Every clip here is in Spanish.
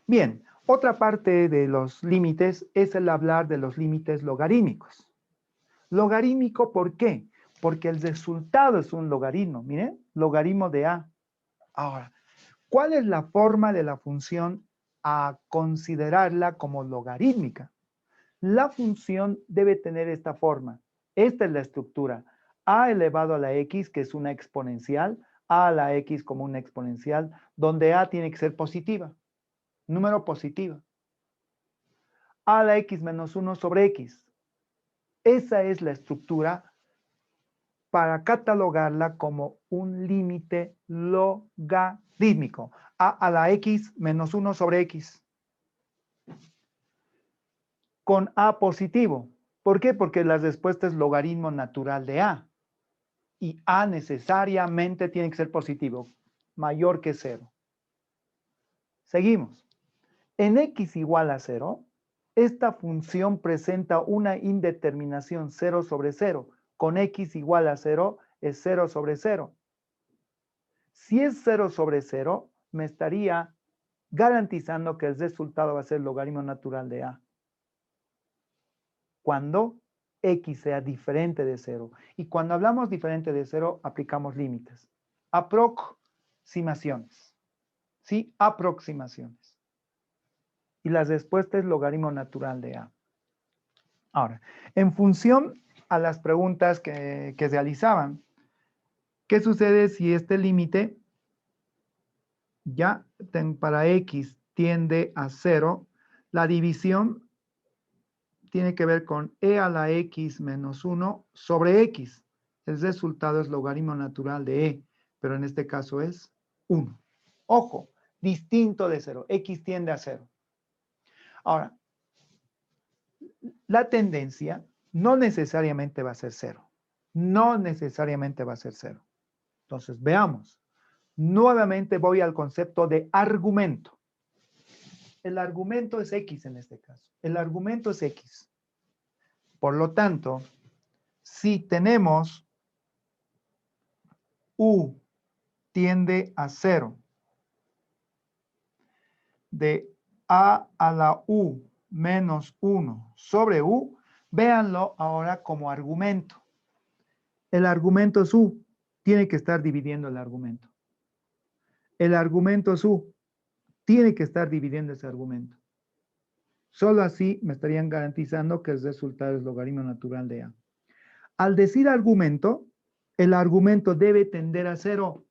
Bien, otra parte de los límites es el hablar de los límites logarítmicos. Logarítmico, ¿por qué? Porque el resultado es un logaritmo. Miren, logaritmo de A. Ahora, ¿cuál es la forma de la función a considerarla como logarítmica? La función debe tener esta forma. Esta es la estructura. A elevado a la x, que es una exponencial, a la x como una exponencial, donde a tiene que ser positiva, número positivo. A la x menos 1 sobre x. Esa es la estructura para catalogarla como un límite logarítmico. A la x menos 1 sobre x. Con a positivo. ¿Por qué? Porque la respuesta es logaritmo natural de a. Y a necesariamente tiene que ser positivo, mayor que 0. Seguimos. En x igual a 0, esta función presenta una indeterminación 0 sobre 0. Con x igual a 0 es 0 sobre 0. Si es 0 sobre 0, me estaría garantizando que el resultado va a ser logaritmo natural de a. Cuando x sea diferente de 0. Y cuando hablamos diferente de 0, aplicamos límites. Aproximaciones. ¿Sí? Aproximaciones. Y la respuesta es logaritmo natural de a. Ahora, en función a las preguntas que realizaban, ¿qué sucede si este límite ya para x tiende a 0? La división tiene que ver con e a la x menos 1 sobre x. El resultado es logaritmo natural de e, pero en este caso es 1. Ojo, distinto de 0. X tiende a 0. Ahora, la tendencia no necesariamente va a ser 0. No necesariamente va a ser 0. Entonces, veamos. Nuevamente voy al concepto de argumento. El argumento es x en este caso. El argumento es x. Por lo tanto, si tenemos u tiende a 0 de a la u menos 1 sobre u, véanlo ahora como argumento. El argumento es u, tiene que estar dividiendo el argumento. El argumento es u, tiene que estar dividiendo ese argumento. Solo así me estarían garantizando que el resultado es logaritmo natural de a. Al decir argumento, el argumento debe tender a 0.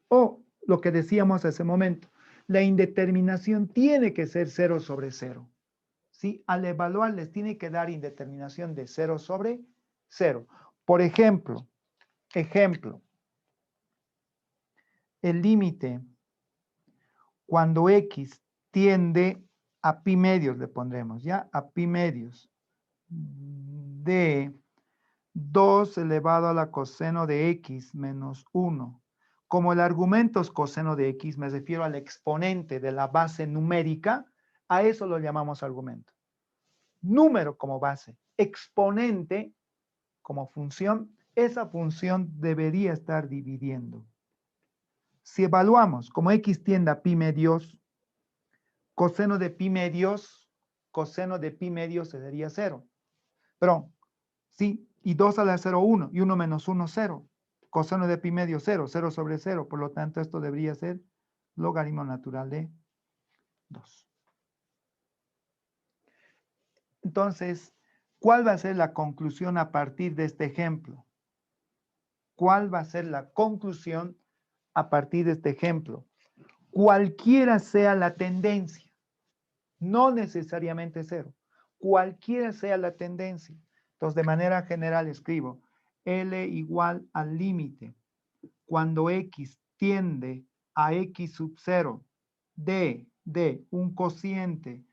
O lo que decíamos hace un momento, la indeterminación tiene que ser 0 sobre 0. ¿Sí? Al evaluar les tiene que dar indeterminación de 0 sobre 0. Por ejemplo, el límite cuando x tiende a pi medios, le pondremos, ¿ya? A pi medios de 2 elevado a la coseno de x menos 1. Como el argumento es coseno de x, me refiero al exponente de la base numérica, a eso lo llamamos argumento. Número como base, exponente como función, esa función debería estar dividiendo. Si evaluamos como x tiende a pi medios, coseno de pi medios sería 0. Pero, sí, y 2 a la 0, 1, y 1 menos 1, 0. Coseno de pi medio, 0, 0 sobre 0. Por lo tanto, esto debería ser logaritmo natural de 2. Entonces, ¿cuál va a ser la conclusión a partir de este ejemplo? ¿Cuál va a ser la conclusión a partir de este ejemplo? Cualquiera sea la tendencia, no necesariamente 0, cualquiera sea la tendencia. Entonces, de manera general escribo L igual al límite cuando x tiende a x sub 0 de un cociente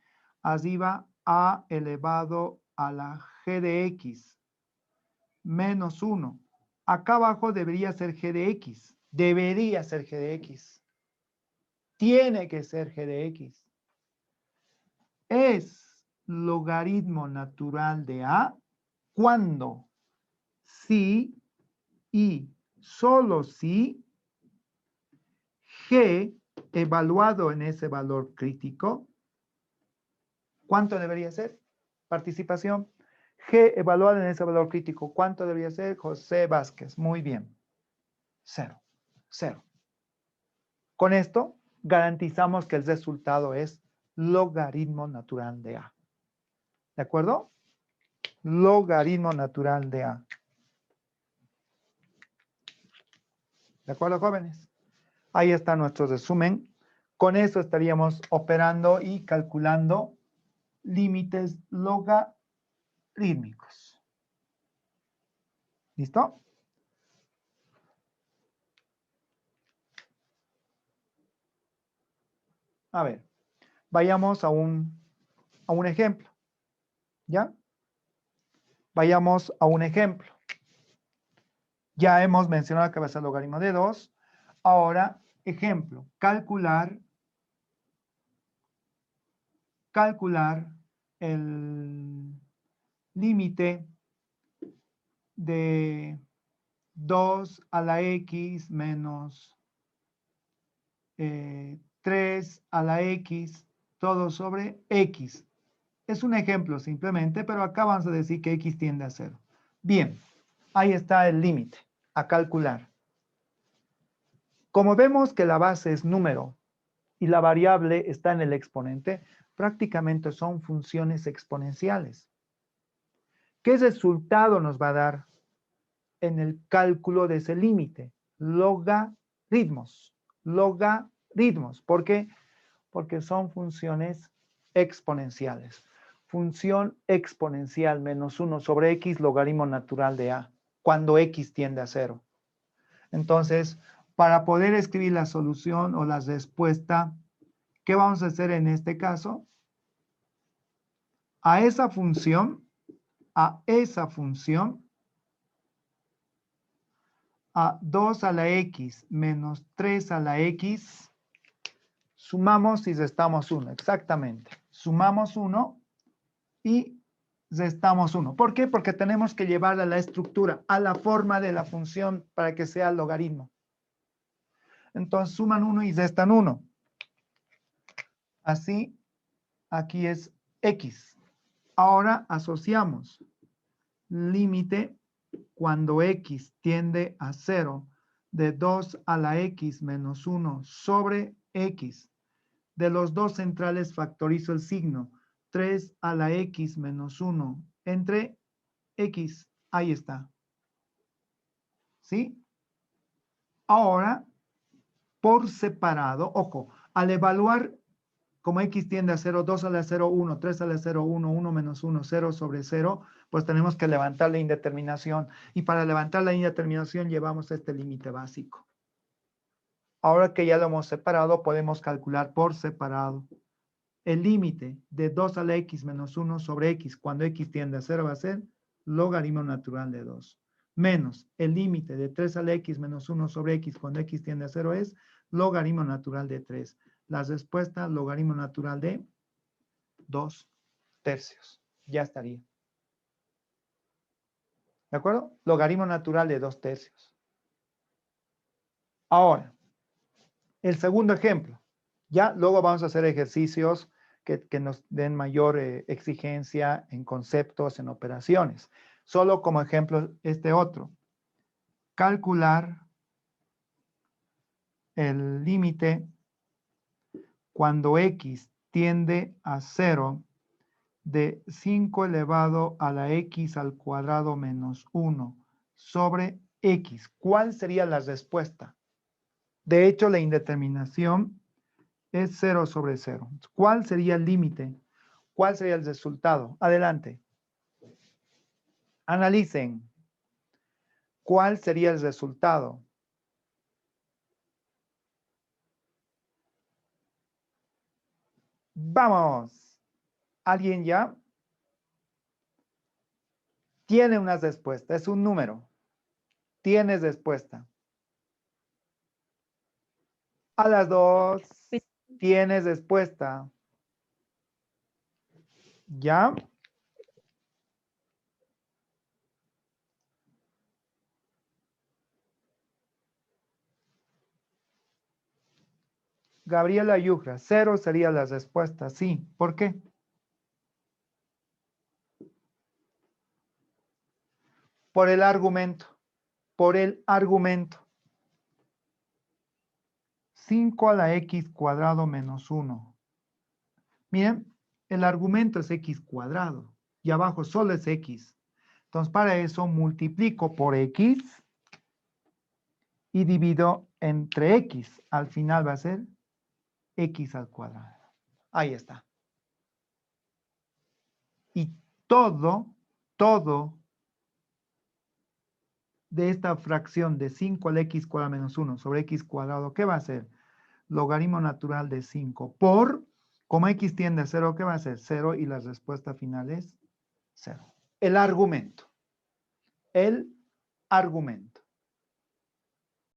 arriba a elevado a la g de x menos 1. Acá abajo debería ser g de x. Debería ser g de x. Tiene que ser g de x. Es logaritmo natural de a cuando si y solo si G evaluado en ese valor crítico, ¿cuánto debería ser? Participación. G evaluado en ese valor crítico, ¿cuánto debería ser? José Vázquez. Muy bien. 0. 0. Con esto garantizamos que el resultado es logaritmo natural de A. ¿De acuerdo? Logaritmo natural de A. ¿De acuerdo, jóvenes? Ahí está nuestro resumen. Con eso estaríamos operando y calculando límites logarítmicos. ¿Listo? A ver, vayamos a un ejemplo. ¿Ya? Vayamos a un ejemplo. Ya hemos mencionado que va a ser logaritmo de 2. Ahora, ejemplo, calcular el límite de 2 a la x menos 3 a la x, todo sobre x. Es un ejemplo simplemente, pero acá vamos a decir que x tiende a 0. Bien, ahí está el límite a calcular. Como vemos que la base es número y la variable está en el exponente, prácticamente son funciones exponenciales. ¿Qué resultado nos va a dar en el cálculo de ese límite? Logaritmos. Logaritmos. ¿Por qué? Porque son funciones exponenciales. Función exponencial menos 1 sobre x logaritmo natural de a, cuando x tiende a 0. Entonces, para poder escribir la solución o la respuesta, ¿qué vamos a hacer en este caso? A esa función, a 2 a la x menos 3 a la x, sumamos y restamos 1, exactamente. Sumamos 1 y restamos 1. ¿Por qué? Porque tenemos que llevarla a la estructura, a la forma de la función para que sea el logaritmo. Entonces suman 1 y restan 1. Así, aquí es x. Ahora asociamos límite cuando x tiende a 0 de 2 a la x menos 1 sobre x. De los dos centrales factorizo el signo. 3 a la x menos 1 entre x. Ahí está. ¿Sí? Ahora, por separado, ojo, al evaluar como x tiende a 0, 2 a la 0, 1, 3 a la 0, 1, 1 menos 1, 0 sobre 0, pues tenemos que levantar la indeterminación. Y para levantar la indeterminación llevamos este límite básico. Ahora que ya lo hemos separado, podemos calcular por separado. El límite de 2 a la x menos 1 sobre x cuando x tiende a 0 va a ser logaritmo natural de 2. Menos el límite de 3 a la x menos 1 sobre x cuando x tiende a 0 es logaritmo natural de 3. La respuesta, logaritmo natural de 2 tercios. Ya estaría. ¿De acuerdo? Logaritmo natural de 2 tercios. Ahora, el segundo ejemplo. Ya luego vamos a hacer ejercicios que nos den mayor exigencia en conceptos, en operaciones. Solo como ejemplo este otro. Calcular el límite cuando x tiende a 0 de 5 elevado a la x al cuadrado menos 1 sobre x. ¿Cuál sería la respuesta? De hecho, la indeterminación es 0 sobre 0. ¿Cuál sería el límite? ¿Cuál sería el resultado? Adelante. Analicen. ¿Cuál sería el resultado? Vamos. ¿Alguien ya? Tiene una respuesta. Es un número. Tienes respuesta. A las 2. Tienes respuesta. ¿Ya? Gabriela Yujra, 0 sería la respuesta, sí. ¿Por qué? Por el argumento. Por el argumento. 5 a la x cuadrado menos 1. Miren, el argumento es x cuadrado y abajo solo es x. Entonces, para eso multiplico por x y divido entre x. Al final va a ser x al cuadrado. Ahí está. Y todo de esta fracción de 5 al x cuadrado menos 1 sobre x cuadrado, ¿qué va a ser? Logaritmo natural de 5 por, como x tiende a 0, ¿qué va a ser? 0 y la respuesta final es 0. El argumento. El argumento.